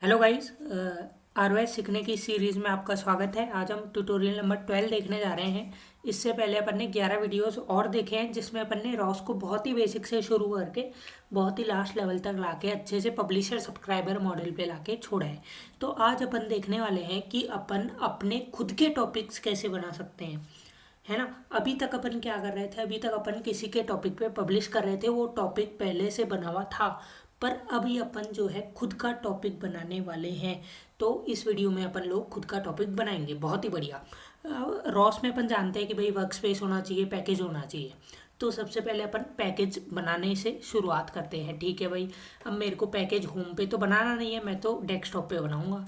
Hello guys, ROS सीखने की series में आपका स्वागत है। आज हम ट्यूटोरियल नंबर 12 देखने जा रहे हैं। इससे पहले अपन ने 11 वीडियोस और देखे हैं जिसमें अपन ने रॉस को बहुत ही बेसिक से शुरू करके बहुत ही लास्ट लेवल तक लाके अच्छे से पब्लिशर सब्सक्राइबर मॉडल पे लाके छोड़ा है। तो आज अपन देखने वाले हैं कि अपन अपने खुद के टॉपिक्स कैसे बना सकते हैं, है ना। अभी तक अपन क्या कर रहे थे, अभी तक अपन किसी के टॉपिक पे पब्लिश कर रहे थे, वो टॉपिक पहले से बना हुआ था। पर अभी अपन जो है खुद का टॉपिक बनाने वाले हैं। तो इस वीडियो में अपन लोग खुद का टॉपिक बनाएंगे। बहुत ही बढ़िया। रॉस में अपन जानते हैं कि भाई वर्क स्पेस होना चाहिए, पैकेज होना चाहिए। तो सबसे पहले अपन पैकेज बनाने से शुरुआत करते हैं। ठीक है भाई, अब मेरे को पैकेज होम पे तो बनाना नहीं है, मैं तो डेस्कटॉप पे बनाऊंगा।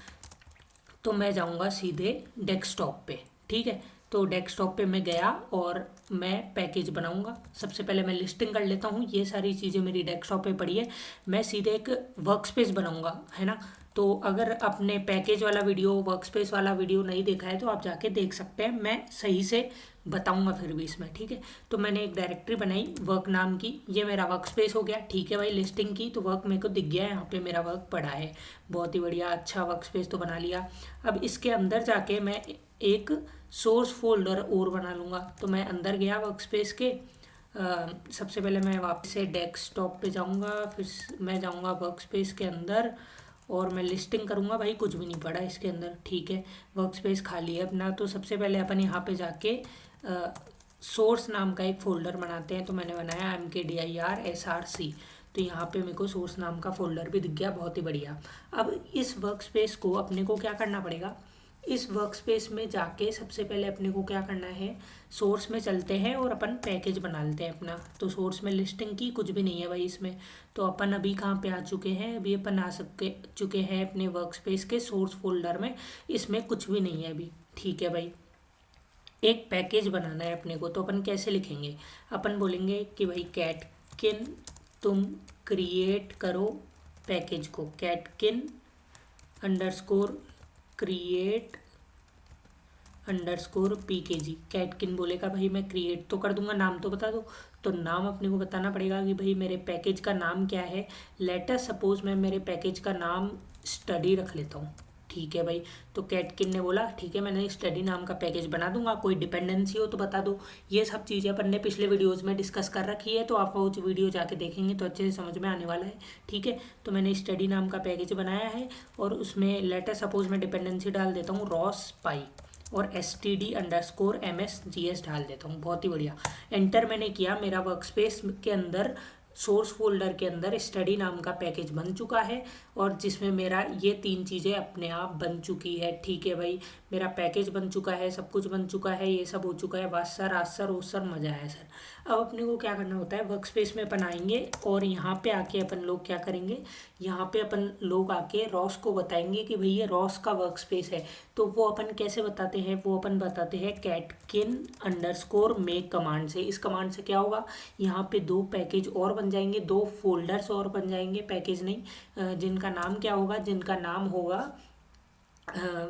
तो मैं जाऊंगा सीधे डेस्कटॉप पे। ठीक है, तो डेस्कटॉप पे मैं गया और मैं पैकेज बनाऊंगा। सबसे पहले मैं लिस्टिंग कर लेता हूँ। ये सारी चीज़ें मेरी डेस्कटॉप पे पड़ी है। मैं सीधे एक वर्क स्पेस बनाऊंगा, है ना। तो अगर आपने पैकेज वाला वीडियो, वर्क स्पेस वाला वीडियो नहीं देखा है तो आप जाके देख सकते हैं। मैं सही से बताऊंगा फिर भी इसमें। ठीक है, तो मैंने एक डायरेक्टरी बनाई वर्क नाम की। ये मेरा वर्क स्पेस हो गया। ठीक है भाई, लिस्टिंग की तो वर्क मेरे को दिख गया है, यहाँ पे मेरा वर्क पड़ा है। बहुत ही बढ़िया, अच्छा वर्क स्पेस तो बना लिया। अब इसके अंदर जाके मैं एक सोर्स फोल्डर और बना लूँगा। तो मैं अंदर गया वर्क स्पेस के। सबसे पहले मैं वापस से डेस्कटॉप पे जाऊँगा, फिर मैं जाऊँगा वर्क स्पेस के अंदर और मैं लिस्टिंग करूँगा। भाई कुछ भी नहीं पड़ा इसके अंदर। ठीक है, वर्क स्पेस खाली है अपना। तो सबसे पहले अपन यहाँ पे जाके सोर्स नाम का एक फ़ोल्डर बनाते हैं। तो मैंने बनाया MKDIR SRC। तो यहाँ पे मेरे को सोर्स नाम का फ़ोल्डर भी दिख गया। बहुत ही बढ़िया। अब इस वर्क स्पेस को अपने को क्या करना पड़ेगा, इस वर्क स्पेस में जाके सबसे पहले अपने को क्या करना है, सोर्स में चलते हैं और अपन पैकेज बना लेते हैं अपना। तो सोर्स में लिस्टिंग की कुछ भी नहीं है भाई इसमें। तो अपन अभी कहाँ पे आ चुके हैं, अभी अपन आ चुके हैं अपने वर्क स्पेस के सोर्स फोल्डर में। इसमें कुछ भी नहीं है अभी। ठीक है भाई, एक पैकेज बनाना है अपने को। तो अपन कैसे लिखेंगे, अपन बोलेंगे कि भाई कैटकिन तुम क्रिएट करो पैकेज को। Catkin underscore create underscore PKG। Catkin बोलेगा भाई मैं क्रिएट तो कर दूंगा, नाम तो बता दो। तो नाम अपने को बताना पड़ेगा कि भाई मेरे पैकेज का नाम क्या है। लेटर सपोज मैं मेरे पैकेज का नाम स्टडी रख लेता हूँ। ठीक है भाई, तो कैटकिन ने बोला ठीक है मैंने स्टडी नाम का पैकेज बना दूंगा, कोई डिपेंडेंसी हो तो बता दो। ये सब चीज़ें अपन ने पिछले वीडियोस में डिस्कस कर रखी है, तो आप वो वीडियो जाके देखेंगे तो अच्छे से समझ में आने वाला है। ठीक है, तो मैंने स्टडी नाम का पैकेज बनाया है और उसमें लेटर सपोज मैं डिपेंडेंसी डाल देता हूँ रॉस पाई और STD_MS_GS डाल देता हूँ। बहुत ही बढ़िया, एंटर मैंने किया। मेरा वर्क स्पेस के अंदर सोर्स फोल्डर के अंदर स्टडी नाम का पैकेज बन चुका है और जिसमें मेरा ये 3 चीज़ें अपने आप बन चुकी है। ठीक है भाई, मेरा पैकेज बन चुका है, सब कुछ बन चुका है, ये सब हो चुका है। बस सर, आज सर, उस सर, मज़ा आया सर। अब अपने को क्या करना होता है, वर्क स्पेस में अपन आएंगे और यहाँ पे आके अपन लोग क्या करेंगे, यहाँ पे अपन लोग आके रॉस को बताएंगे कि भाई ये रॉस का वर्क स्पेस है। तो वो अपन कैसे बताते हैं, वो अपन बताते हैं कैटकिन_मेक कमांड से। इस कमांड से क्या होगा, यहाँ पे 2 पैकेज और बन जाएंगे, 2 फोल्डर्स और बन जाएंगे। पैकेज नहीं, जिनका नाम क्या होगा, जिनका नाम होगा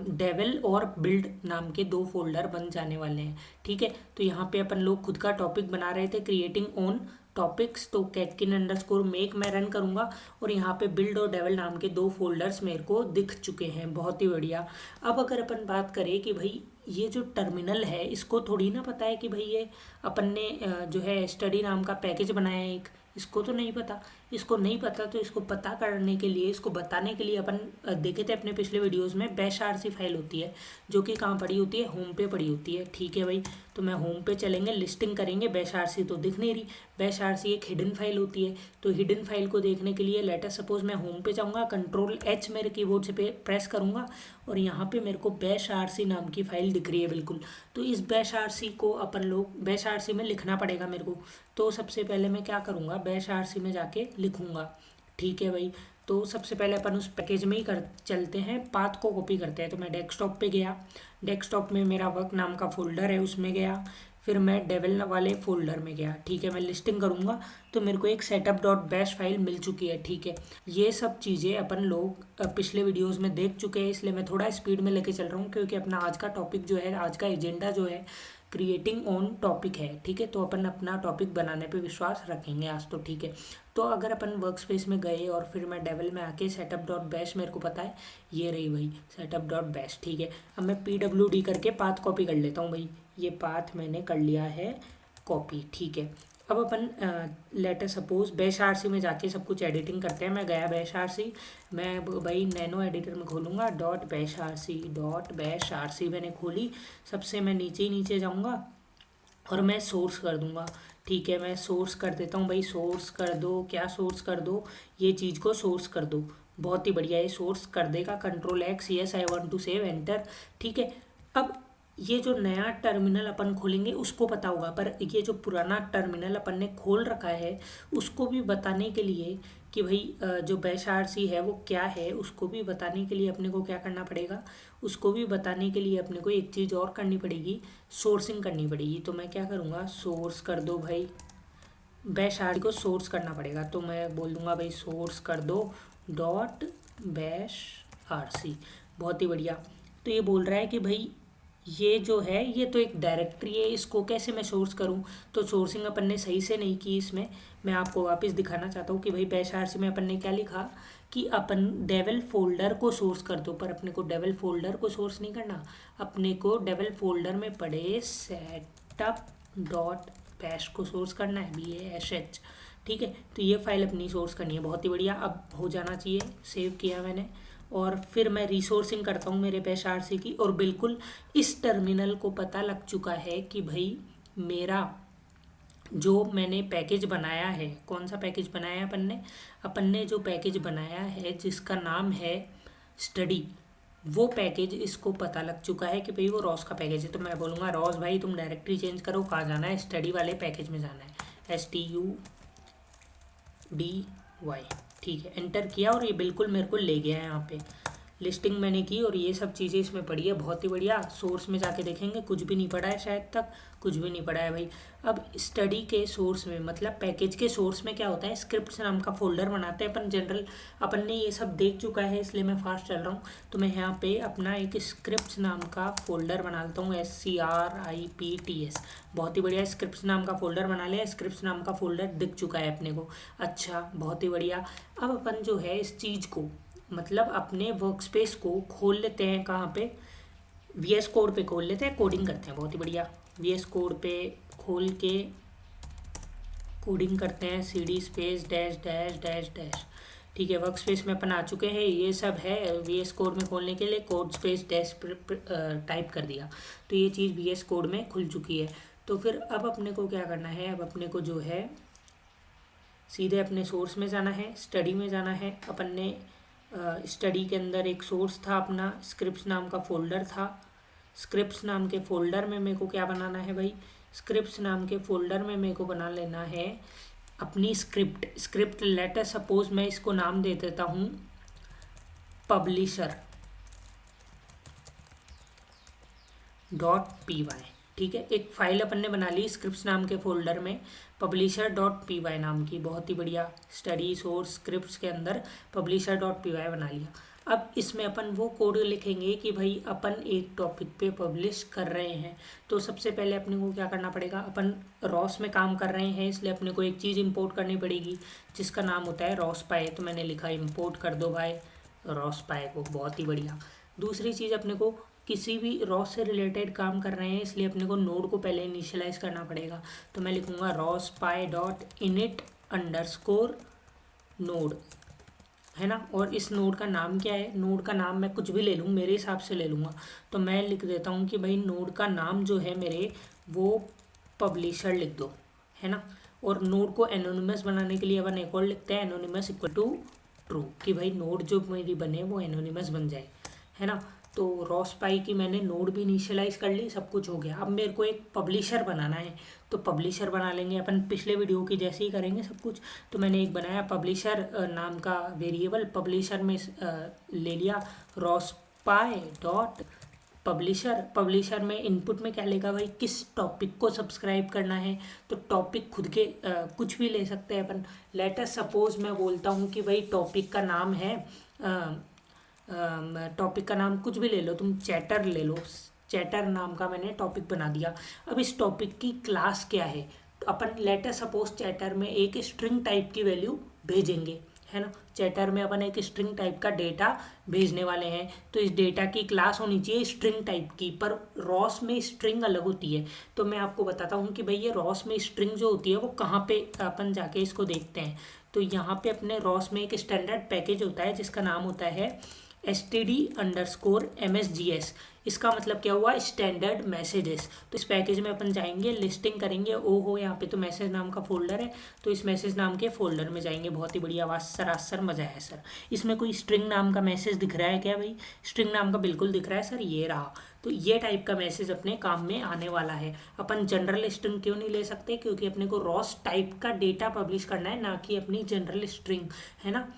डेवल और बिल्ड नाम के 2 फोल्डर बन जाने वाले हैं। ठीक है, तो यहाँ पे अपन लोग खुद का टॉपिक बना रहे थे, क्रिएटिंग ओन टॉपिक्स। तो कैटकिन_मेक मैं रन करूँगा और यहाँ पे बिल्ड और डेवल नाम के 2 फोल्डर्स मेरे को दिख चुके हैं। बहुत ही बढ़िया। अब अगर अपन बात करें कि भाई ये जो टर्मिनल है, इसको थोड़ी ना पता है कि भाई ये अपन ने जो है स्टडी नाम का पैकेज बनाया है एक, इसको तो नहीं पता। इसको नहीं पता तो इसको पता करने के लिए, इसको बताने के लिए अपन देखे थे अपने पिछले वीडियोस में बैश RC फाइल होती है जो कि कहाँ पड़ी होती है, होम पे पड़ी होती है। ठीक है भाई, तो मैं होम पे चलेंगे, लिस्टिंग करेंगे। बैश RC तो दिख नहीं रही। बैश RC एक हिडन फाइल होती है। तो हिडन फाइल को देखने के लिए लेटर सपोज मैं होम पे जाऊँगा, Ctrl+H मेरे कीबोर्ड से प्रेस करूँगा और यहाँ पे मेरे को बैश RC नाम की फाइल दिख रही है बिल्कुल। तो इस बैश RC को अपन लोग बैश RC में लिखना पड़ेगा मेरे को। तो सबसे पहले मैं क्या करूँगा, बैश RC में जाके लिखूँगा। ठीक है भाई, तो सबसे पहले अपन उस पैकेज में ही कर चलते हैं, पाथ को कॉपी करते हैं। तो मैं डेस्कटॉप पे गया, डेस्कटॉप में मेरा वर्क नाम का फोल्डर है उसमें गया, फिर मैं डेवल वाले फोल्डर में गया। ठीक है, मैं लिस्टिंग करूँगा तो मेरे को एक setup.bash फाइल मिल चुकी है। ठीक है, ये सब चीज़ें अपन लोग पिछले वीडियोस में देख चुके हैं, इसलिए मैं थोड़ा स्पीड में लेके चल रहा हूँ क्योंकि अपना आज का टॉपिक जो है, आज का एजेंडा जो है क्रिएटिंग ऑन टॉपिक है, ठीक है। तो अपन अपना टॉपिक बनाने पे विश्वास रखेंगे आज तो, ठीक है। तो अगर अपन वर्क स्पेस में गए और फिर मैं डेवल में आके सेटअप डॉट बैश, मेरे को पता है ये रही भाई सेटअप डॉट बैश, ठीक है। अब मैं PWD करके पाथ कॉपी कर लेता हूँ भाई, ये पाथ मैंने कर लिया है कॉपी, ठीक है। अब अपन लेटर सपोज बैश आरसी में जाके सब कुछ एडिटिंग करते हैं। मैं गया बैश आरसी, मैं भाई नैनो एडिटर में खोलूँगा, डॉट बैश आरसी मैंने खोली। सबसे मैं नीचे जाऊँगा और मैं सोर्स कर दूंगा, ठीक है। मैं सोर्स कर देता हूँ भाई, सोर्स कर दो, क्या सोर्स कर दो, ये चीज़ को सोर्स कर दो। बहुत ही बढ़िया, ये सोर्स कर देगा। Ctrl+X, yes I want to save, enter, ठीक है। अब ये जो नया टर्मिनल अपन खोलेंगे उसको पता होगा, पर ये जो पुराना टर्मिनल अपन ने खोल रखा है उसको भी बताने के लिए कि भाई जो बैश आरसी है वो क्या है, उसको भी बताने के लिए अपने को क्या करना पड़ेगा, उसको भी बताने के लिए अपने को एक चीज़ और करनी पड़ेगी, सोर्सिंग करनी पड़ेगी। तो मैं क्या करूँगा, सोर्स कर दो भाई, बैश आरसी को सोर्स करना पड़ेगा। तो मैं बोल दूँगा भाई सोर्स कर दो डॉट बैश आरसी, बहुत ही बढ़िया। तो ये बोल रहा है कि भाई ये जो है ये तो एक डायरेक्टरी है, इसको कैसे मैं सोर्स करूं। तो सोर्सिंग अपन ने सही से नहीं की इसमें, मैं आपको वापस दिखाना चाहता हूँ कि भाई बैश आरसी में अपन ने क्या लिखा कि अपन डेवल फोल्डर को सोर्स कर दो, पर अपने को डेवल फोल्डर को सोर्स नहीं करना, अपने को डेवल फोल्डर में पड़े सेटअप डॉट बैश को सोर्स करना है, BASH, ठीक है। तो ये फाइल अपनी सोर्स करनी है, बहुत ही बढ़िया। अब हो जाना चाहिए, सेव किया मैंने, और फिर मैं रिसोर्सिंग करता हूँ मेरे बैश आरसी की, और बिल्कुल इस टर्मिनल को पता लग चुका है कि भाई मेरा जो मैंने पैकेज बनाया है, कौन सा पैकेज बनाया है अपन ने जो पैकेज बनाया है जिसका नाम है स्टडी, वो पैकेज इसको पता लग चुका है कि भाई वो रॉस का पैकेज है। तो मैं बोलूँगा रॉस भाई तुम डायरेक्टरी चेंज करो, कहाँ जाना है, स्टडी वाले पैकेज में जाना है, STUDY, ठीक है। एंटर किया और ये बिल्कुल मेरे को ले गया है यहाँ पे, लिस्टिंग मैंने की और ये सब चीज़ें इसमें पड़ी है, बहुत ही बढ़िया। सोर्स में जाके देखेंगे कुछ भी नहीं पड़ा है, शायद तक कुछ भी नहीं पड़ा है भाई। अब स्टडी के सोर्स में, मतलब पैकेज के सोर्स में क्या होता है, स्क्रिप्ट्स नाम का फोल्डर बनाते हैं अपन जनरल, अपन ने ये सब देख चुका है इसलिए मैं फास्ट चल रहा हूँ। तो मैं यहाँ पे अपना एक स्क्रिप्ट्स नाम का फोल्डर बनाता हूँ, SCRIPTS, बहुत ही बढ़िया। स्क्रिप्ट्स नाम का फोल्डर बना लिया, स्क्रिप्ट्स नाम का फोल्डर दिख चुका है अपने को, अच्छा बहुत ही बढ़िया। अब अपन जो है इस चीज़ को, मतलब अपने वर्क स्पेस को खोल लेते हैं, कहाँ पे, VS कोड पे खोल लेते हैं, कोडिंग करते हैं, बहुत ही बढ़िया। VS कोड पे खोल के कोडिंग करते हैं, CD space dash dash dash dash, ठीक है। वर्क स्पेस में अपन आ चुके हैं, ये सब है। VS कोड में खोलने के लिए कोड स्पेस डैश टाइप कर दिया, तो ये चीज़ VS कोड में खुल चुकी है। तो फिर अब अपने को क्या करना है, अब अपने को जो है सीधे अपने सोर्स में जाना है, स्टडी में जाना है। अपन ने स्टडी के अंदर एक सोर्स था अपना, स्क्रिप्ट्स नाम का फोल्डर था, स्क्रिप्ट्स नाम के फोल्डर में मेरे को क्या बनाना है भाई, स्क्रिप्ट्स नाम के फोल्डर में मेरे को बना लेना है अपनी स्क्रिप्ट लेटर सपोज मैं इसको नाम दे देता हूँ पब्लिशर .py, ठीक है। एक फाइल अपन ने बना ली स्क्रिप्ट्स नाम के फोल्डर में publisher.py नाम की, बहुत ही बढ़िया। स्टडी सोर्स स्क्रिप्ट्स के अंदर publisher.py बना लिया। अब इसमें अपन वो कोड लिखेंगे कि भाई अपन एक टॉपिक पे पब्लिश कर रहे हैं। तो सबसे पहले अपने को क्या करना पड़ेगा, अपन रॉस में काम कर रहे हैं इसलिए अपने को एक चीज़ इंपोर्ट करनी पड़ेगी जिसका नाम होता है रॉसपाई। तो मैंने लिखा इंपोर्ट कर दो भाई रॉसपाई को, बहुत ही बढ़िया। दूसरी चीज़ अपने को किसी भी रॉस से रिलेटेड काम कर रहे हैं इसलिए अपने को नोड को पहले इनिशियलाइज करना पड़ेगा। तो मैं लिखूँगा rospi.init_node, है ना। और इस नोड का नाम क्या है, नोड का नाम मैं कुछ भी ले लूँ, मेरे हिसाब से ले लूँगा। तो मैं लिख देता हूँ कि भाई नोड का नाम जो है मेरे वो पब्लिशर लिख दो, है ना। और नोड को एनोनिमस बनाने के लिए अपन एक और लिखते हैं एनोनिमस इक्वल टू ट्रू, कि भाई नोड जो मेरी बने वो एनोनिमस बन जाए, है ना। तो रॉसपाई की मैंने नोड भी इनिशियलाइज कर ली, सब कुछ हो गया। अब मेरे को एक पब्लिशर बनाना है, तो पब्लिशर बना लेंगे अपन पिछले वीडियो की जैसे ही करेंगे सब कुछ। तो मैंने एक बनाया पब्लिशर नाम का वेरिएबल, पब्लिशर में ले लिया रॉसपाई डॉट पब्लिशर में इनपुट में क्या लेगा भाई, किस टॉपिक को सब्सक्राइब करना है। तो टॉपिक खुद के कुछ भी ले सकते हैं अपन। लेटर सपोज मैं बोलता हूँ कि भाई टॉपिक का नाम है टॉपिक का नाम कुछ भी ले लो तुम, चैटर ले लो, चैटर नाम का मैंने टॉपिक बना दिया। अब इस टॉपिक की क्लास क्या है, तो अपन लेटर सपोज चैटर में एक स्ट्रिंग टाइप की वैल्यू भेजेंगे, है ना। चैटर में अपन एक स्ट्रिंग टाइप का डेटा भेजने वाले हैं, तो इस डेटा की क्लास होनी चाहिए स्ट्रिंग टाइप की, पर रॉस में स्ट्रिंग अलग होती है। तो मैं आपको बताता हूँ कि भाई ये रॉस में स्ट्रिंग जो होती है वो कहाँ पे अपन जाके इसको देखते हैं। तो यहाँ पे अपने रॉस में एक स्टैंडर्ड पैकेज होता है जिसका नाम होता है std_msgs। इसका मतलब क्या हुआ, स्टैंडर्ड मैसेजेस। तो इस पैकेज में अपन जाएंगे, लिस्टिंग करेंगे, ओहो यहाँ पे तो मैसेज नाम का फोल्डर है, तो इस मैसेज नाम के फोल्डर में जाएंगे। बहुत ही बढ़िया, आवाज़ सरासर मजा है सर। इसमें कोई स्ट्रिंग नाम का मैसेज दिख रहा है क्या भाई? स्ट्रिंग नाम का बिल्कुल दिख रहा है सर, ये रहा। तो ये टाइप का मैसेज अपने काम में आने वाला है। अपन जनरल स्ट्रिंग क्यों नहीं ले सकते, क्योंकि अपने को रॉस टाइप का डेटा पब्लिश करना है, ना कि अपनी जनरल स्ट्रिंग, है ना।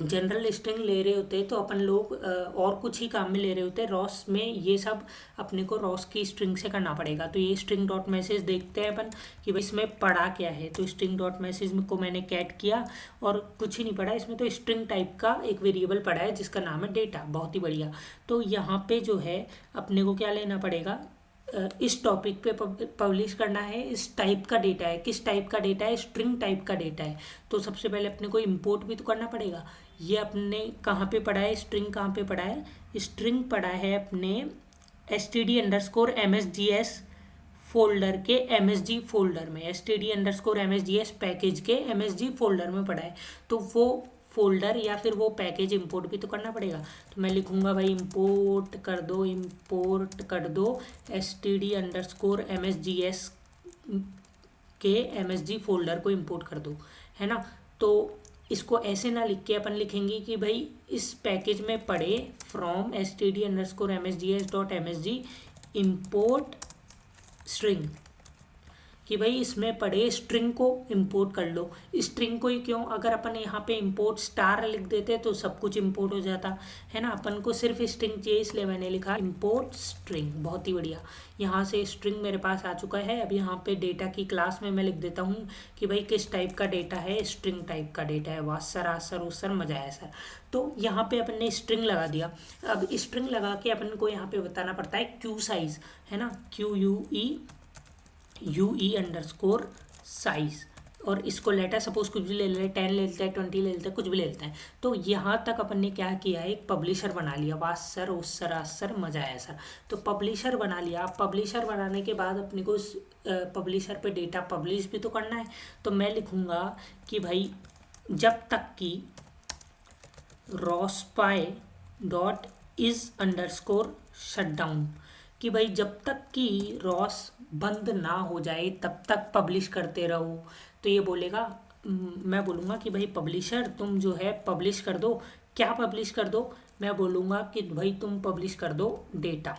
जनरल स्ट्रिंग ले रहे होते तो अपन लोग और कुछ ही काम में ले रहे होते। रॉस में ये सब अपने को रॉस की स्ट्रिंग से करना पड़ेगा। तो ये स्ट्रिंग डॉट मैसेज देखते हैं अपन कि भाई इसमें पढ़ा क्या है। तो स्ट्रिंग डॉट मैसेज को मैंने कैट किया और कुछ ही नहीं पढ़ा इसमें, तो स्ट्रिंग टाइप का एक वेरिएबल पढ़ा है जिसका नाम है डेटा। बहुत ही बढ़िया। तो यहाँ पे जो है अपने को क्या लेना पड़ेगा, इस टॉपिक पे पब्लिश करना है, इस टाइप का डेटा है। किस टाइप का डेटा है, स्ट्रिंग टाइप का डेटा है। तो सबसे पहले अपने को इंपोर्ट भी तो करना पड़ेगा। ये अपने कहाँ पे पढ़ा है, स्ट्रिंग कहाँ पे पढ़ा है, स्ट्रिंग पढ़ा है अपने std_msgs फोल्डर के msg फोल्डर में, std_msgs पैकेज के msg फोल्डर में पढ़ा है। तो वो फोल्डर या फिर वो पैकेज इंपोर्ट भी तो करना पड़ेगा। तो मैं लिखूंगा भाई इंपोर्ट कर दो std_msgs के msg फोल्डर को इंपोर्ट कर दो, है ना। तो इसको ऐसे ना लिख के अपन लिखेंगे कि भाई इस पैकेज में पढ़े फ्रॉम std_msgs.msg इंपोर्ट स्ट्रिंग, कि भाई इसमें पढ़े स्ट्रिंग को इंपोर्ट कर लो। स्ट्रिंग को ही क्यों, अगर अपन यहाँ पे इंपोर्ट स्टार लिख देते तो सब कुछ इंपोर्ट हो जाता, है ना। अपन को सिर्फ स्ट्रिंग चाहिए, इसलिए मैंने लिखा इंपोर्ट स्ट्रिंग। बहुत ही बढ़िया, यहाँ से स्ट्रिंग मेरे पास आ चुका है। अब यहाँ पे डेटा की क्लास में मैं लिख देता हूँ कि भाई किस टाइप का डेटा है, स्ट्रिंग टाइप का डेटा है। वाह सर उसर मजा आया सर। तो यहाँ पे अपन ने स्ट्रिंग लगा दिया। अब स्ट्रिंग लगा के अपन को यहाँ पे बताना पड़ता है क्यू साइज, है ना, QUE_साइज। और इसको लेटर सपोज कुछ भी ले लेते हैं, 10 ले लेते हैं, 20 ले लेते हैं, कुछ भी ले लेते हैं। तो यहाँ तक अपन ने क्या किया है, एक पब्लिशर बना लिया। वाह सर उस सर मजा आया सर। तो पब्लिशर बना लिया। पब्लिशर बनाने के बाद अपने को उस पब्लिशर पे डेटा पब्लिश भी तो करना है। तो मैं लिखूँगा कि भाई जब तक कि rospy.is_shutdown, कि भाई जब तक कि रॉस बंद ना हो जाए तब तक पब्लिश करते रहो। तो ये बोलेगा, मैं बोलूँगा कि भाई पब्लिशर तुम जो है पब्लिश कर दो। क्या पब्लिश कर दो, मैं बोलूँगा कि भाई तुम पब्लिश कर दो डेटा,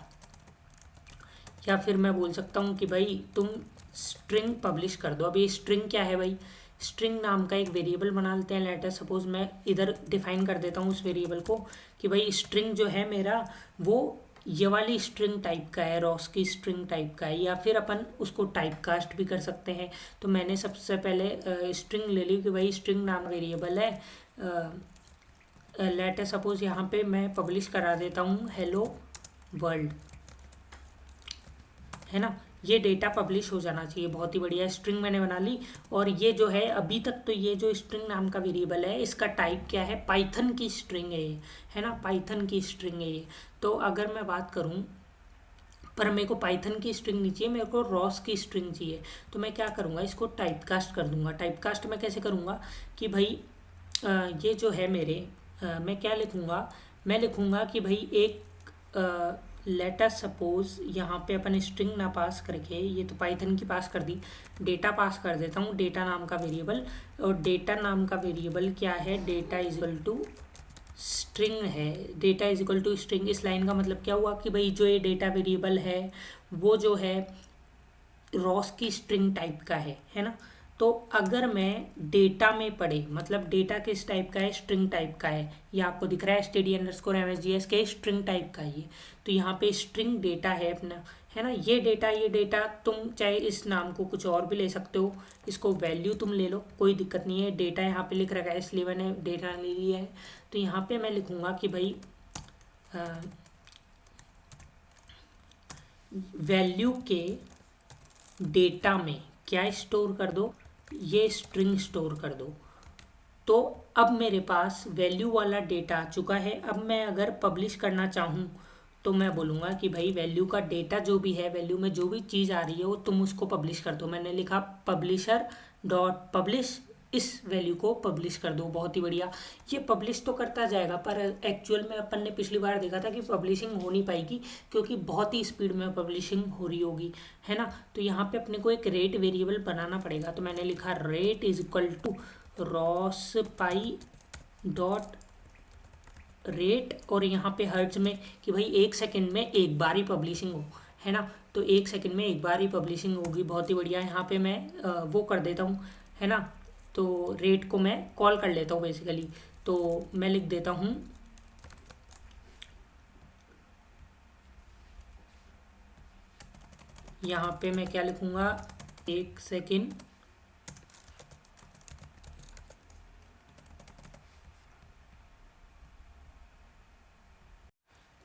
या फिर मैं बोल सकता हूँ कि भाई तुम स्ट्रिंग पब्लिश कर दो। अब ये स्ट्रिंग क्या है भाई, स्ट्रिंग नाम का एक वेरिएबल बना लेते हैं। लेटर सपोज मैं इधर डिफाइन कर देता हूँ उस वेरिएबल को कि भाई स्ट्रिंग जो है मेरा वो ये वाली स्ट्रिंग टाइप का है, रॉस की स्ट्रिंग टाइप का है। या फिर अपन उसको टाइप कास्ट भी कर सकते हैं। तो मैंने सबसे पहले स्ट्रिंग ले ली कि भाई स्ट्रिंग नाम वेरिएबल है। लेटर सपोज यहाँ पे मैं पब्लिश करा देता हूँ हेलो वर्ल्ड, है ना। ये डेटा पब्लिश हो जाना चाहिए। बहुत ही बढ़िया, स्ट्रिंग मैंने बना ली। और ये जो है अभी तक तो ये जो स्ट्रिंग नाम का वेरिएबल है इसका टाइप क्या है, पाइथन की स्ट्रिंग है ये, है ना, पाइथन की स्ट्रिंग है ये। तो अगर मैं बात करूं, पर मेरे को पाइथन की स्ट्रिंग नहीं चाहिए, मेरे को रॉस की स्ट्रिंग चाहिए। तो मैं क्या करूँगा, इसको टाइपकास्ट कर दूंगा। टाइपकास्ट मैं कैसे करूँगा कि भाई ये जो है मेरे मैं क्या लिखूँगा, मैं लिखूँगा कि भाई एक लेटर सपोज यहाँ पे अपन स्ट्रिंग ना पास करके, ये तो पाइथन की पास कर दी, डेटा पास कर देता हूँ, डेटा नाम का वेरिएबल। और डेटा नाम का वेरिएबल क्या है, data is equal to string है। Data is equal to string, इस लाइन का मतलब क्या हुआ कि भाई जो ये डेटा वेरिएबल है वो जो है रॉस की स्ट्रिंग टाइप का है ना। तो अगर मैं डेटा में पढ़े, मतलब डेटा किस टाइप का है, स्ट्रिंग टाइप का है। ये आपको दिख रहा है std_msgs के स्ट्रिंग टाइप का ये। तो यहाँ पे स्ट्रिंग डेटा है अपना, है ना। ये डेटा तुम चाहे इस नाम को कुछ और भी ले सकते हो, इसको वैल्यू तुम ले लो, कोई दिक्कत नहीं है। डेटा यहाँ पे लिख रखा है इसलिए मैंने डेटा ले लिया है। तो यहाँ पे मैं लिखूँगा कि भाई वैल्यू के डेटा में क्या स्टोर कर दो, ये स्ट्रिंग स्टोर कर दो। तो अब मेरे पास वैल्यू वाला डेटा आ चुका है। अब मैं अगर पब्लिश करना चाहूँ तो मैं बोलूँगा कि भाई वैल्यू का डेटा जो भी है, वैल्यू में जो भी चीज़ आ रही है वो तुम उसको पब्लिश कर दो। मैंने लिखा पब्लिशर डॉट पब्लिश, इस वैल्यू को पब्लिश कर दो। बहुत ही बढ़िया, ये पब्लिश तो करता जाएगा, पर एक्चुअल में अपन ने पिछली बार देखा था कि पब्लिशिंग हो नहीं पाएगी क्योंकि बहुत ही स्पीड में पब्लिशिंग हो रही होगी, है ना। तो यहाँ पे अपने को एक रेट वेरिएबल बनाना पड़ेगा। तो मैंने लिखा rate is equal to ross pi dot rate, और यहाँ पे हर्ट्ज में कि भाई 1 सेकंड में एक बार ही पब्लिशिंग हो, है ना। तो 1 सेकंड में एक बार ही पब्लिशिंग होगी। बहुत ही बढ़िया। यहाँ पे मैं वो कर देता हूँ, है ना। तो रेट को मैं कॉल कर लेता हूँ बेसिकली। तो मैं लिख देता हूँ यहाँ पे मैं क्या लिखूँगा, 1 सेकंड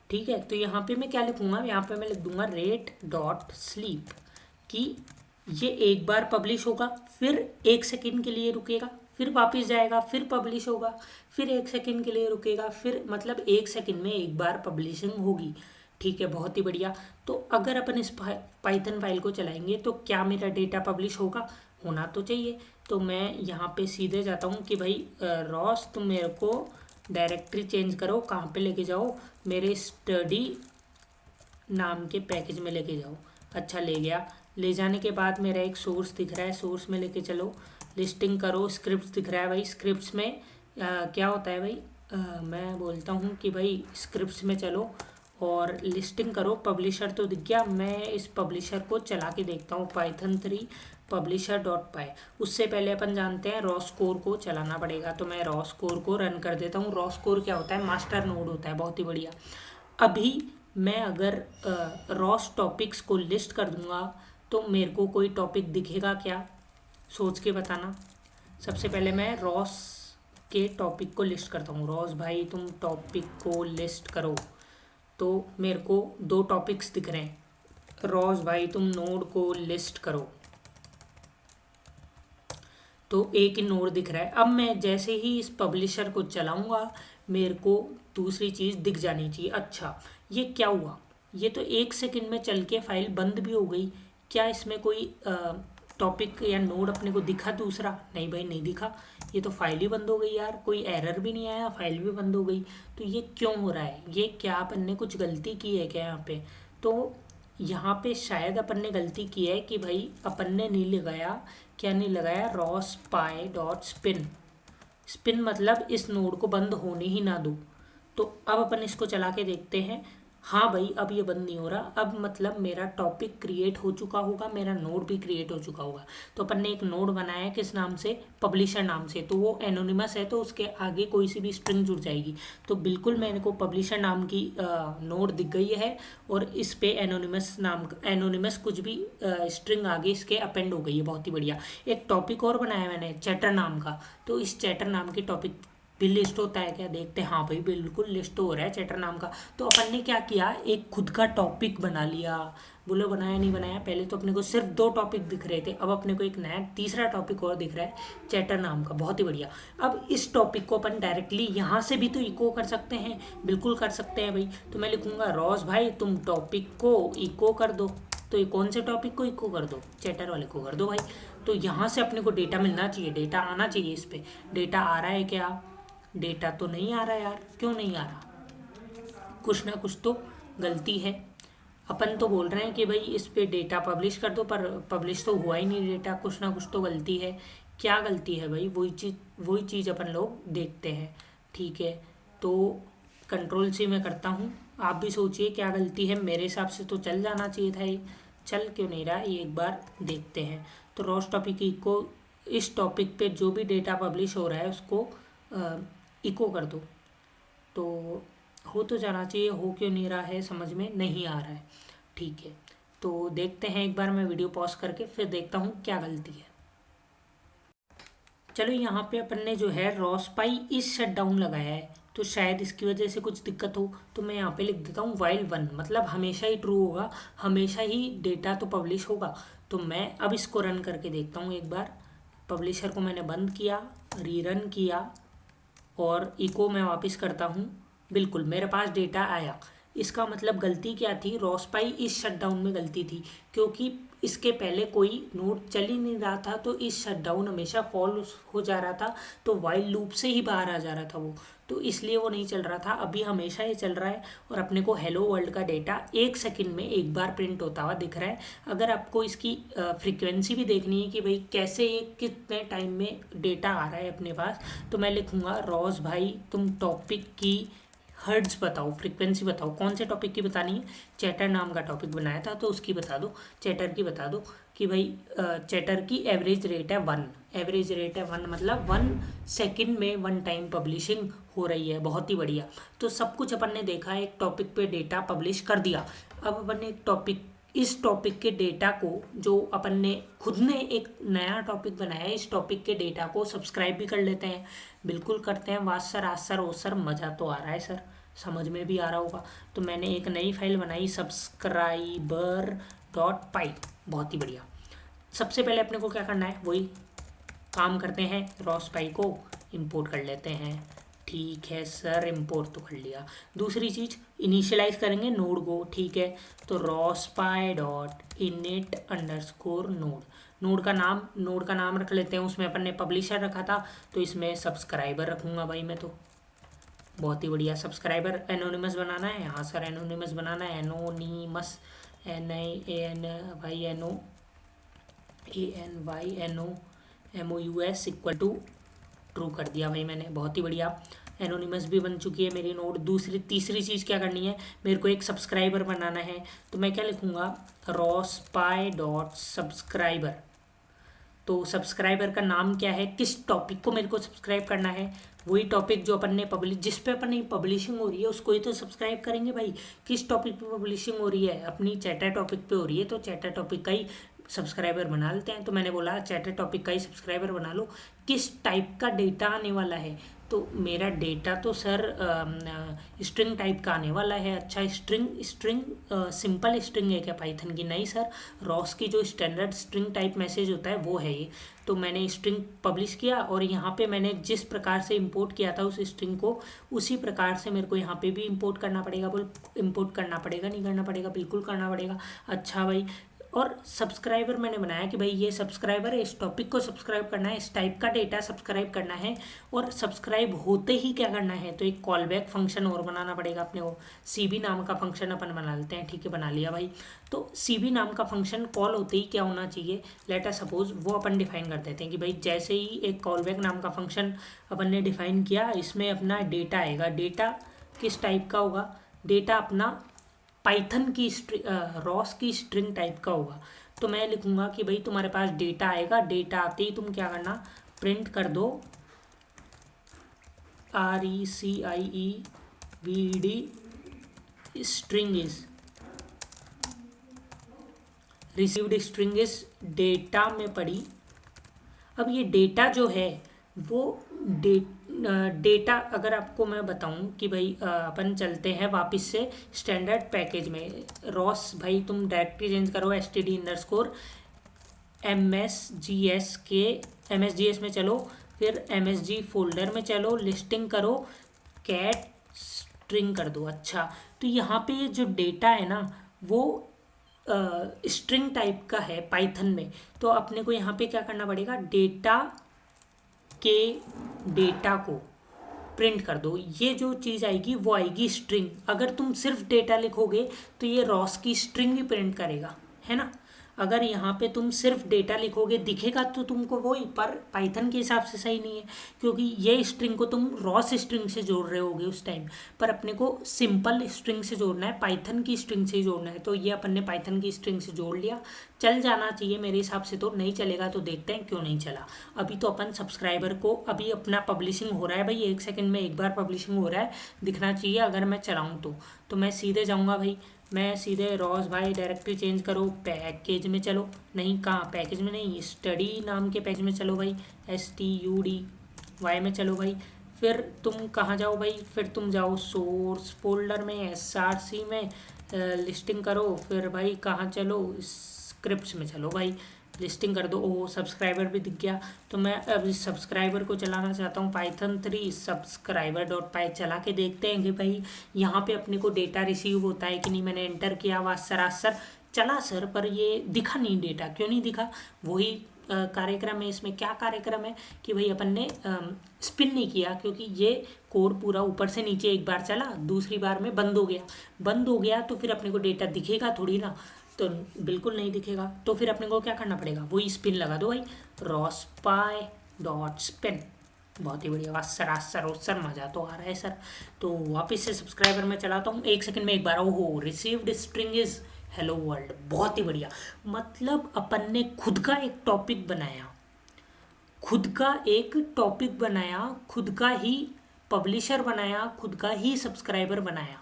ठीक है। तो यहाँ पे मैं क्या लिखूँगा, यहाँ पे मैं लिख दूंगा रेट डॉट स्लीप, कि ये एक बार पब्लिश होगा, फिर 1 सेकंड के लिए रुकेगा, फिर वापस जाएगा, फिर पब्लिश होगा, फिर 1 सेकंड के लिए रुकेगा, फिर मतलब 1 सेकंड में एक बार पब्लिशिंग होगी। ठीक है, बहुत ही बढ़िया। तो अगर अपन इस पाइथन फाइल को चलाएंगे तो क्या मेरा डेटा पब्लिश होगा, होना तो चाहिए। तो मैं यहाँ पे सीधे जाता हूँ कि भाई रॉस तुम मेरे को डायरेक्टरी चेंज करो, कहाँ पे लेके जाओ, मेरे स्टडी नाम के पैकेज में लेके जाओ। अच्छा, ले गया। ले जाने के बाद मेरा एक सोर्स दिख रहा है, सोर्स में लेके चलो। लिस्टिंग करो, स्क्रिप्ट्स दिख रहा है भाई। स्क्रिप्ट्स में क्या होता है भाई, मैं बोलता हूँ कि भाई स्क्रिप्ट्स में चलो और लिस्टिंग करो। पब्लिशर तो दिख गया, मैं इस पब्लिशर को चला के देखता हूँ, python3 पब्लिशर डॉट पाई। उससे पहले अपन जानते हैं रॉ स्कोर को चलाना पड़ेगा। तो मैं रॉ स्कोर को रन कर देता हूँ। रॉ स्कोर क्या होता है, मास्टर नोड होता है। बहुत ही बढ़िया। अभी मैं अगर रॉस टॉपिक्स को लिस्ट कर दूंगा तो मेरे को कोई टॉपिक दिखेगा क्या, सोच के बताना। सबसे पहले मैं रॉस के टॉपिक को लिस्ट करता हूँ। रॉस भाई तुम टॉपिक को लिस्ट करो। तो मेरे को 2 टॉपिक्स दिख रहे हैं। रॉस भाई तुम नोड को लिस्ट करो, तो एक ही नोड दिख रहा है। अब मैं जैसे ही इस पब्लिशर को चलाऊंगा मेरे को दूसरी चीज़ दिख जानी चाहिए। अच्छा, ये क्या हुआ, ये तो 1 सेकंड में चल के फाइल बंद भी हो गई। क्या इसमें कोई टॉपिक या नोड अपने को दिखा दूसरा? नहीं भाई, नहीं दिखा। ये तो फाइल ही बंद हो गई यार, कोई एरर भी नहीं आया, फाइल भी बंद हो गई। तो ये क्यों हो रहा है, ये क्या अपन ने कुछ गलती की है क्या यहाँ पे? तो यहाँ पे शायद अपन ने गलती की है कि भाई अपन ने नहीं लगाया, क्या नहीं लगाया, Ross pi dot spin. Spin मतलब इस नोड को बंद होने ही ना दो। तो अब अपन इसको चला के देखते हैं। हाँ भाई, अब ये बंद नहीं हो रहा। अब मतलब मेरा टॉपिक क्रिएट हो चुका होगा, मेरा नोड भी क्रिएट हो चुका होगा। तो अपन ने एक नोड बनाया है, किस नाम से, पब्लिशर नाम से। तो वो एनोनिमस है, तो उसके आगे कोई सी भी स्ट्रिंग जुड़ जाएगी। तो बिल्कुल मेरे को पब्लिशर नाम की नोड दिख गई है, और इस पे एनोनिमस नाम, एनोनिमस कुछ भी स्ट्रिंग आगे इसके अपेंड हो गई है। बहुत ही बढ़िया। एक टॉपिक और बनाया मैंने चैटर नाम का। तो इस चैटर नाम के टॉपिक भी लिस्ट होता है क्या, देखते हैं। हाँ भाई, बिल्कुल लिस्ट हो रहा है चैटर नाम का। तो अपन ने क्या किया, एक खुद का टॉपिक बना लिया। बोलो बनाया नहीं बनाया, पहले तो अपने को सिर्फ 2 टॉपिक दिख रहे थे, अब अपने को एक नया तीसरा टॉपिक और दिख रहा है चैटर नाम का। बहुत ही बढ़िया। अब इस टॉपिक को अपन डायरेक्टली यहाँ से भी तो इको कर सकते हैं, बिल्कुल कर सकते हैं भाई। तो मैं लिखूंगा रॉस भाई तुम टॉपिक को इको कर दो। तो ये कौन से टॉपिक को इको कर दो, चैटर वाले को कर दो भाई। तो यहाँ से अपने को डेटा मिलना चाहिए, डेटा आना चाहिए। इस पर डेटा आ रहा है क्या, डेटा तो नहीं आ रहा यार। क्यों नहीं आ रहा, कुछ ना कुछ तो गलती है। अपन तो बोल रहे हैं कि भाई इस पे डेटा पब्लिश कर दो, पर पब्लिश तो हुआ ही नहीं डेटा। कुछ ना कुछ तो गलती है। क्या गलती है भाई, वही चीज़ अपन लोग देखते हैं। ठीक है, तो कंट्रोल सी मैं करता हूँ, आप भी सोचिए क्या गलती है। मेरे हिसाब से तो चल जाना चाहिए था ये, चल क्यों नहीं रहा ये एक बार देखते हैं। तो रॉस टॉपिक को, इस टॉपिक पे जो भी डेटा पब्लिश हो रहा है उसको इको कर दो। तो हो तो जाना चाहिए, हो क्यों नहीं रहा है समझ में नहीं आ रहा है। ठीक है, तो देखते हैं एक बार मैं वीडियो पॉज करके फिर देखता हूँ क्या गलती है। चलो यहाँ पे अपन ने जो है रॉस पाई इस शट डाउन लगाया है। तो शायद इसकी वजह से कुछ दिक्कत हो, तो मैं यहाँ पे लिख देता हूँ while 1, मतलब हमेशा ही ट्रू होगा, हमेशा ही डेटा तो पब्लिश होगा। तो मैं अब इसको रन करके देखता हूँ एक बार। पब्लिशर को मैंने बंद किया, रीरन किया और इको मैं वापस करता हूँ। बिल्कुल मेरे पास डेटा आया। इसका मतलब गलती क्या थी, रॉसपाई इस शटडाउन में गलती थी, क्योंकि इसके पहले कोई नोड चल ही नहीं रहा था, तो इस शटडाउन हमेशा फॉल हो जा रहा था, तो वाइल लूप से ही बाहर आ जा रहा था वो, तो इसलिए वो नहीं चल रहा था। अभी हमेशा ये चल रहा है और अपने को हेलो वर्ल्ड का डेटा 1 सेकंड में एक बार प्रिंट होता हुआ दिख रहा है। अगर आपको इसकी फ्रीक्वेंसी भी देखनी है कि भाई कैसे ये कितने टाइम में डेटा आ रहा है अपने पास, तो मैं लिखूँगा रॉस भाई तुम टॉपिक की हर्ट्ज बताओ, फ्रीक्वेंसी बताओ, कौन से टॉपिक की बतानी है। चैटर नाम का टॉपिक बनाया था तो उसकी बता दो, चैटर की बता दो कि भाई चैटर की एवरेज रेट है 1, एवरेज रेट है 1, मतलब 1 सेकंड में 1 टाइम पब्लिशिंग हो रही है। बहुत ही बढ़िया। तो सब कुछ अपन ने देखा, एक टॉपिक पे डेटा पब्लिश कर दिया। अब अपन ने इस टॉपिक के डेटा को, जो अपन ने खुद ने एक नया टॉपिक बनाया है, इस टॉपिक के डेटा को सब्सक्राइब भी कर लेते हैं। बिल्कुल करते हैं। वाह सर, आज सर, ओ सर, मज़ा तो आ रहा है सर, समझ में भी आ रहा होगा। तो मैंने एक नई फाइल बनाई subscriber.py, बहुत ही बढ़िया। सबसे पहले अपने को क्या करना है, वही काम करते हैं, रॉसपाई को इंपोर्ट कर लेते हैं। ठीक है सर, इंपोर्ट तो कर लिया। दूसरी चीज़, इनिशियलाइज करेंगे नोड को, ठीक है। तो rospy dot init underscore node, node का नाम रख लेते हैं। उसमें अपन ने पब्लिशर रखा था, तो इसमें सब्सक्राइबर रखूँगा भाई मैं तो। बहुत ही बढ़िया। सब्सक्राइबर एनोनिमस बनाना है, हाँ सर एनोनिमस बनाना है, एनोनीमस, NIANYNOMOUS इक्वल टू ट्रू कर दिया भाई मैंने। बहुत ही बढ़िया, एनोनिमस भी बन चुकी है मेरी नोड। तीसरी चीज़ क्या करनी है, मेरे को एक सब्सक्राइबर बनाना है, तो मैं क्या लिखूँगा, रॉसपाई डॉट सब्सक्राइबर। तो सब्सक्राइबर का नाम क्या है, किस टॉपिक को मेरे को सब्सक्राइब करना है, वही टॉपिक जो अपन ने जिस पे अपन ने पब्लिशिंग हो रही है उसको ही तो सब्सक्राइब करेंगे भाई। किस टॉपिक पे पब्लिशिंग हो रही है, अपनी चैटर टॉपिक पे हो रही है, तो चैटर टॉपिक का ही सब्सक्राइबर बना लेते हैं। तो मैंने बोला चैटर टॉपिक का ही सब्सक्राइबर बना लो। किस टाइप का डेटा आने वाला है, तो मेरा डेटा तो सर स्ट्रिंग टाइप का आने वाला है। अच्छा, स्ट्रिंग सिंपल स्ट्रिंग है क्या पाइथन की? नहीं सर, रॉस की जो स्टैंडर्ड स्ट्रिंग टाइप मैसेज होता है वो है ये। तो मैंने स्ट्रिंग पब्लिश किया और यहाँ पे मैंने जिस प्रकार से इंपोर्ट किया था उस स्ट्रिंग को, उसी प्रकार से मेरे को यहाँ पे भी इंपोर्ट करना पड़ेगा। बोल, इंपोर्ट करना पड़ेगा नहीं करना पड़ेगा? बिल्कुल करना पड़ेगा। अच्छा भाई, और सब्सक्राइबर मैंने बनाया कि भाई ये सब्सक्राइबर है, इस टॉपिक को सब्सक्राइब करना है, इस टाइप का डेटा सब्सक्राइब करना है, और सब्सक्राइब होते ही क्या करना है, तो एक कॉल बैक फंक्शन और बनाना पड़ेगा अपने को। CB नाम का फंक्शन अपन बना लेते हैं। ठीक है, बना लिया भाई। तो CB नाम का फंक्शन कॉल होते ही क्या होना चाहिए, लेट अस सपोज वो अपन डिफाइन कर देते हैं कि भाई जैसे ही एक कॉल बैक नाम का फंक्शन अपन ने डिफाइन किया, इसमें अपना डेटा आएगा। डेटा किस टाइप का होगा, डेटा अपना पाइथन की रॉस की स्ट्रिंग टाइप का होगा। तो मैं लिखूंगा कि भाई तुम्हारे पास डेटा आएगा, डेटा आते ही तुम क्या करना, प्रिंट कर दो RECIEVD string received string is data में पड़ी। अब ये डेटा जो है वो डेटा अगर आपको मैं बताऊं कि भाई अपन चलते हैं वापस से स्टैंडर्ड पैकेज में। रॉस भाई तुम डायरेक्टरी चेंज करो, std_MSGS के MSGS में चलो, फिर MSG फोल्डर में चलो, लिस्टिंग करो, कैट स्ट्रिंग कर दो। अच्छा, तो यहाँ पे ये जो डेटा है ना वो स्ट्रिंग टाइप का है पाइथन में। तो अपने को यहाँ पे क्या करना पड़ेगा, डेटा के डेटा को प्रिंट कर दो। ये जो चीज़ आएगी वो आएगी स्ट्रिंग। अगर तुम सिर्फ डेटा लिखोगे तो ये रॉस की स्ट्रिंग भी प्रिंट करेगा, है ना। अगर यहाँ पे तुम सिर्फ डेटा लिखोगे दिखेगा तो तुमको वही, पर पाइथन के हिसाब से सही नहीं है, क्योंकि ये स्ट्रिंग को तुम रॉस स्ट्रिंग से जोड़ रहे होगे उस टाइम पर। अपने को सिंपल स्ट्रिंग से जोड़ना है, पाइथन की स्ट्रिंग से जोड़ना है। तो ये अपन ने पाइथन की स्ट्रिंग से जोड़ लिया, चल जाना चाहिए मेरे हिसाब से। तो नहीं चलेगा तो देखते हैं क्यों नहीं चला। अभी तो अपन सब्सक्राइबर को, अभी अपना पब्लिशिंग हो रहा है भाई, 1 सेकंड में एक बार पब्लिशिंग हो रहा है, दिखना चाहिए अगर मैं चलाऊँ तो मैं सीधे जाऊँगा भाई, मैं सीधे रॉस भाई डायरेक्टरी चेंज करो, पैकेज में चलो, नहीं कहाँ पैकेज में नहीं, स्टडी नाम के पैकेज में चलो भाई, STUDY में चलो भाई, फिर तुम कहाँ जाओ भाई, फिर तुम जाओ सोर्स फोल्डर में, SRC में लिस्टिंग करो। फिर भाई कहाँ चलो, स्क्रिप्ट्स में चलो भाई, लिस्टिंग कर दो। ओ सब्सक्राइबर भी दिख गया। तो मैं अब इस सब्सक्राइबर को चलाना चाहता हूँ Python 3 सब्सक्राइबर डॉट पाई चला के देखते हैं कि भाई यहाँ पे अपने को डेटा रिसीव होता है कि नहीं। मैंने एंटर किया, आवाज सरासर चला सर, पर ये दिखा नहीं डेटा। क्यों नहीं दिखा? वही कार्यक्रम है इसमें। क्या कार्यक्रम है कि भाई अपन ने स्पिन नहीं किया, क्योंकि ये कोड पूरा ऊपर से नीचे एक बार चला, दूसरी बार में बंद हो गया। बंद हो गया तो फिर अपने को डेटा दिखेगा थोड़ी ना, तो बिल्कुल नहीं दिखेगा। तो फिर अपने को क्या करना पड़ेगा, वही स्पिन लगा दो भाई, रॉस्पाई डॉट स्पिन। बहुत ही बढ़िया, बात सरासर सर, मज़ा तो आ रहा है सर। तो वापस से सब्सक्राइबर में चलाता हूँ, 1 सेकंड में एक बार। ओहो, received string is hello world. बहुत ही बढ़िया, मतलब अपन ने खुद का एक टॉपिक बनाया, खुद का एक टॉपिक बनाया, खुद का ही पब्लिशर बनाया, खुद का ही सब्सक्राइबर बनाया,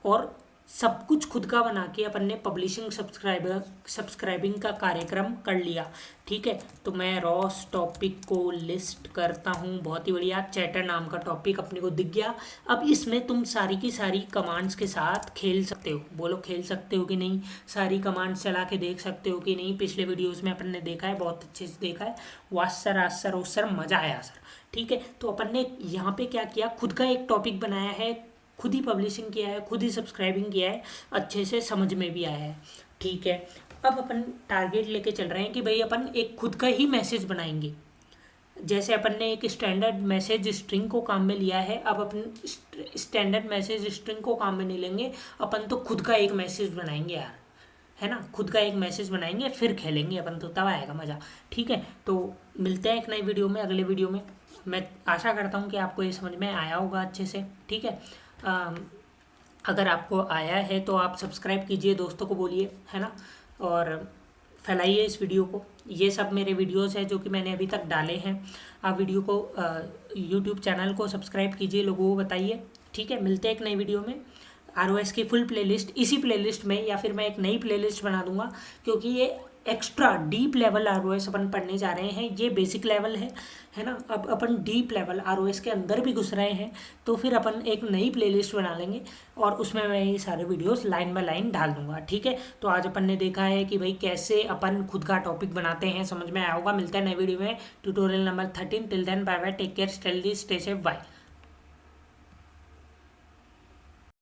और सब कुछ खुद का बना के अपन ने पब्लिशिंग सब्सक्राइबिंग का कार्यक्रम कर लिया। ठीक है, तो मैं रॉस टॉपिक को लिस्ट करता हूँ। बहुत ही बढ़िया, चैटर नाम का टॉपिक अपने को दिख गया। अब इसमें तुम सारी की सारी कमांड्स के साथ खेल सकते हो। बोलो खेल सकते हो कि नहीं? सारी कमांड्स चला के देख सकते हो कि नहीं? पिछले वीडियोज़ में अपन ने देखा है, बहुत अच्छे से देखा है। वासर आसर ओसर, मज़ा आया सर। ठीक है, तो अपन ने यहाँ पे क्या किया, खुद का एक टॉपिक बनाया है, खुद ही पब्लिशिंग किया है, खुद ही सब्सक्राइबिंग किया है, अच्छे से समझ में भी आया है। ठीक है, अब अपन टारगेट लेके चल रहे हैं कि भाई अपन एक खुद का ही मैसेज बनाएंगे। जैसे अपन ने एक स्टैंडर्ड मैसेज स्ट्रिंग को काम में लिया है, अब अपन स्टैंडर्ड मैसेज स्ट्रिंग को काम में नहीं लेंगे, अपन तो खुद का एक मैसेज बनाएंगे यार, है ना। खुद का एक मैसेज बनाएंगे, फिर खेलेंगे अपन, तो तब आएगा मज़ा। ठीक है, तो मिलते हैं एक नई वीडियो में, अगले वीडियो में। मैं आशा करता हूँ कि आपको ये समझ में आया होगा अच्छे से। ठीक है, अगर आपको आया है तो आप सब्सक्राइब कीजिए, दोस्तों को बोलिए, है ना, और फैलाइए इस वीडियो को। ये सब मेरे वीडियोस हैं जो कि मैंने अभी तक डाले हैं। आप वीडियो को यूट्यूब चैनल को सब्सक्राइब कीजिए, लोगों को बताइए। ठीक है, मिलते हैं एक नई वीडियो में। ROS की फुल प्लेलिस्ट इसी प्लेलिस्ट में, या फिर मैं एक नई प्लेलिस्ट बना दूंगा, क्योंकि ये एक्स्ट्रा डीप लेवल ROS अपन पढ़ने जा रहे हैं। ये बेसिक लेवल है ना। अब अपन डीप लेवल ROS के अंदर भी घुस रहे हैं, तो फिर अपन एक नई प्लेलिस्ट बना लेंगे और उसमें मैं ये सारे वीडियोस लाइन बाय लाइन डाल दूंगा। ठीक है, तो आज अपन ने देखा है कि भाई कैसे अपन खुद का टॉपिक बनाते हैं, समझ में आया होगा। मिलता है नई वीडियो में, tutorial number 13। Till then bye bye, take care, stay healthy, stay safe, bye.